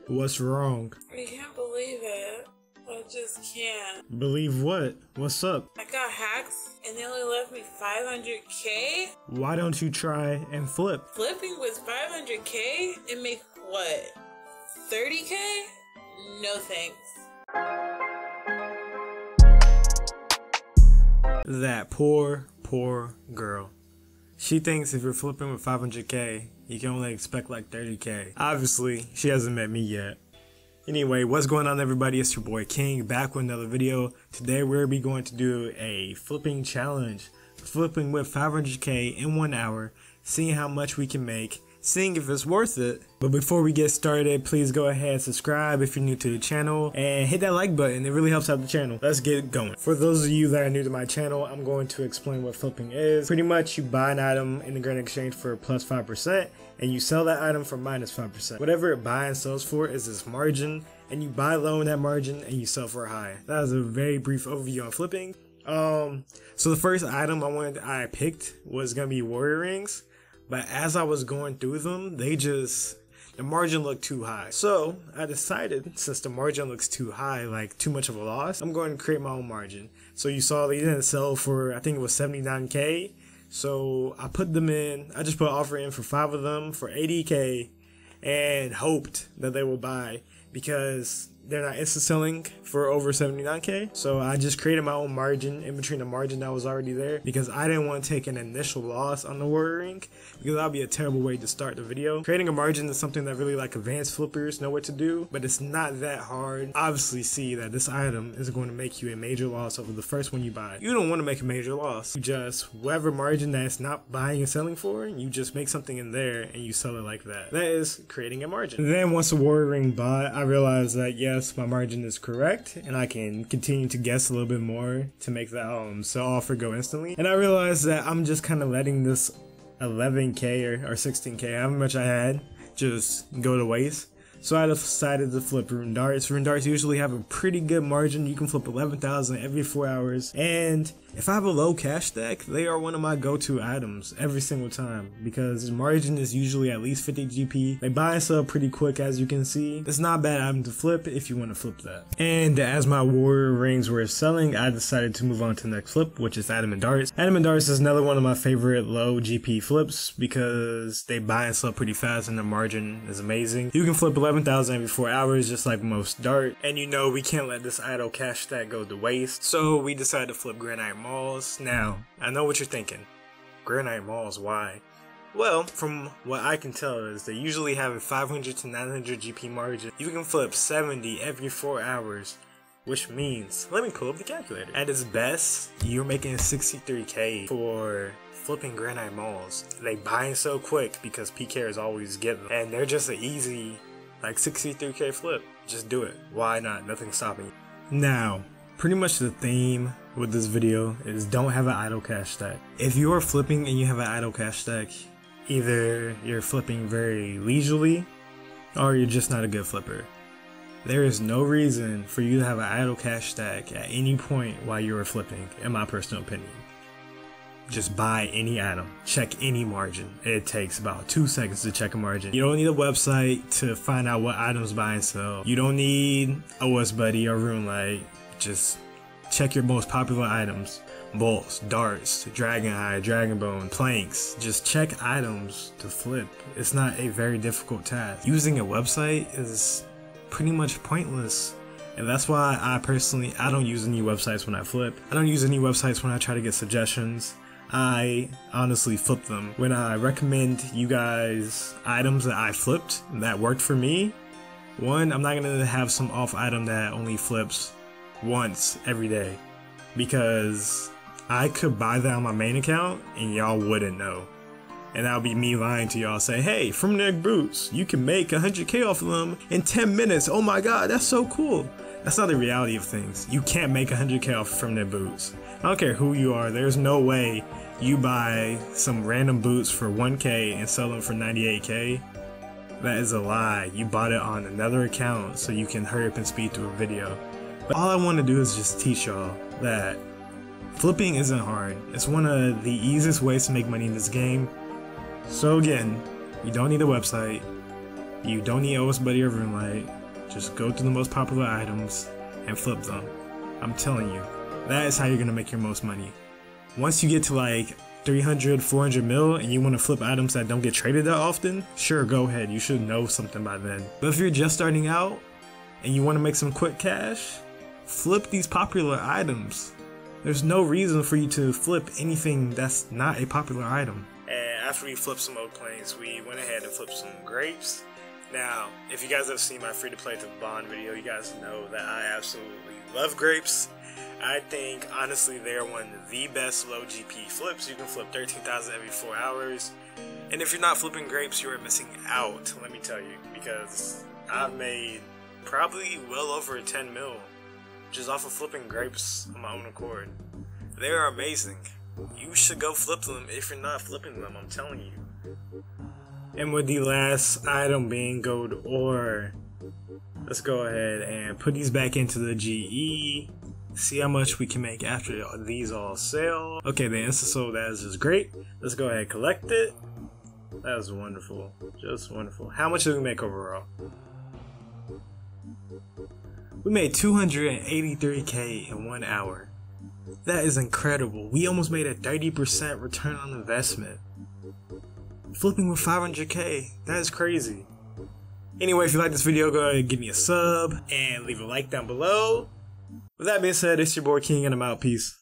What's wrong? I can't believe it. I just can't. Believe what? What's up? I got hacked and they only left me 500k? Why don't you try and flip? Flipping with 500k and make what? 30k? No thanks. That poor girl. She thinks if you're flipping with 500k, you can only expect like 30k. Obviously, she hasn't met me yet. Anyway, what's going on everybody? It's your boy King back with another video. Today we're going to do a flipping challenge. Flipping with 500k in 1 hour, seeing how much we can make, seeing if it's worth it. But before we get started, please go ahead and subscribe if you're new to the channel and hit that like button. It really helps out the channel. Let's get going. For those of you that are new to my channel, I'm going to explain what flipping is. Pretty much you buy an item in the grand exchange for plus 5% and you sell that item for minus 5%. Whatever it buys and sells for is this margin, and you buy low in that margin and you sell for a high. That is a very brief overview on flipping. So the first item I picked was gonna be warrior rings. But as I was going through them, the margin looked too high. So I decided, since the margin looks too high, like too much of a loss, I'm going to create my own margin. So you saw they didn't sell for, I think it was 79k. So I put them in, I just put an offer in for 5 of them for 80k and hoped that they will buy, because they're not instant selling for over 79k. So I just created my own margin in between the margin that was already there, because I didn't want to take an initial loss on the warrior ring, because that would be a terrible way to start the video. Creating a margin is something that really like advanced flippers know what to do, but it's not that hard. Obviously see that this item is going to make you a major loss over the first one you buy. You don't want to make a major loss. You just, whatever margin that's not buying and selling for, you just make something in there and you sell it like that. That is creating a margin. And then once the warrior ring bought, I realized that yes, my margin is correct and I can continue to guess a little bit more to make the sell offer go instantly. And I realized that I'm just kind of letting this 11k or 16k, however much I had, just go to waste. So I decided to flip rune darts. Rune darts usually have a pretty good margin. You can flip 11,000 every 4 hours. And if I have a low cash stack, they are one of my go-to items every single time, because margin is usually at least 50 GP. They buy and sell pretty quick, as you can see. It's not a bad item to flip if you want to flip that. And as my warrior rings were selling, I decided to move on to the next flip, which is adamant darts. Adamant darts is another one of my favorite low GP flips, because they buy and sell pretty fast and the margin is amazing. You can flip 11,000 every 4 hours just like most dart. And you know we can't let this idle cash stack go to waste, so we decided to flip granite malls. Now, I know what you're thinking. Granite malls, why? Well, from what I can tell is they usually have a 500 to 900 GP margin. You can flip 70 every 4 hours, which means, let me pull up the calculator. At its best, you're making 63k for flipping granite malls. They buy and sell quick because PKers always get them, and they're just an easy like 63k flip. Just do it. Why not? Nothing's stopping you. Now, pretty much the theme with this video is don't have an idle cash stack. If you are flipping and you have an idle cash stack, either you're flipping very leisurely or you're just not a good flipper. There is no reason for you to have an idle cash stack at any point while you are flipping, in my personal opinion. Just buy any item, check any margin. It takes about 2 seconds to check a margin. You don't need a website to find out what items buy and sell. You don't need OS Buddy or RuneLight. Just check your most popular items. Bolts, darts, dragon eye, dragon bone, planks. Just check items to flip. It's not a very difficult task. Using a website is pretty much pointless. And that's why I don't use any websites when I flip. I don't use any websites when I try to get suggestions. I honestly flip them. When I recommend you guys items that I flipped that worked for me, one, I'm not gonna have some off item that only flips once every day, because I could buy that on my main account and y'all wouldn't know. And that would be me lying to y'all, say, hey, from neck boots, you can make 100k off of them in 10 minutes. Oh my god, that's so cool. That's not the reality of things. You can't make 100k off from their boots. I don't care who you are, there's no way you buy some random boots for 1k and sell them for 98k. That is a lie. You bought it on another account so you can hurry up and speed through a video. But all I want to do is just teach y'all that flipping isn't hard. It's one of the easiest ways to make money in this game. So again, you don't need a website. You don't need OS Buddy or RuneLight. Just go through the most popular items and flip them. I'm telling you, that is how you're gonna make your most money. Once you get to like 300, 400 mil and you want to flip items that don't get traded that often, sure, go ahead. You should know something by then. But if you're just starting out and you want to make some quick cash, flip these popular items. There's no reason for you to flip anything that's not a popular item. And after we flipped some oak planes, we went ahead and flipped some grapes. Now, if you guys have seen my free to play to bond video, you guys know that I absolutely love grapes. I think, honestly, they're one of the best low GP flips. You can flip 13,000 every 4 hours. And if you're not flipping grapes, you are missing out, let me tell you. Because I've made probably well over 10 mil just off of flipping grapes on my own accord. They are amazing. You should go flip them if you're not flipping them, I'm telling you. And with the last item being gold ore, let's go ahead and put these back into the GE. See how much we can make after these all sell. Okay, the insta sold, that is just great. Let's go ahead and collect it. That was wonderful, just wonderful. How much did we make overall? We made 283K in 1 hour. That is incredible. We almost made a 30% return on investment. Flipping with 500K, that is crazy. Anyway, if you like this video, go ahead and give me a sub and leave a like down below. With that being said, it's your boy King and I'm out. Peace.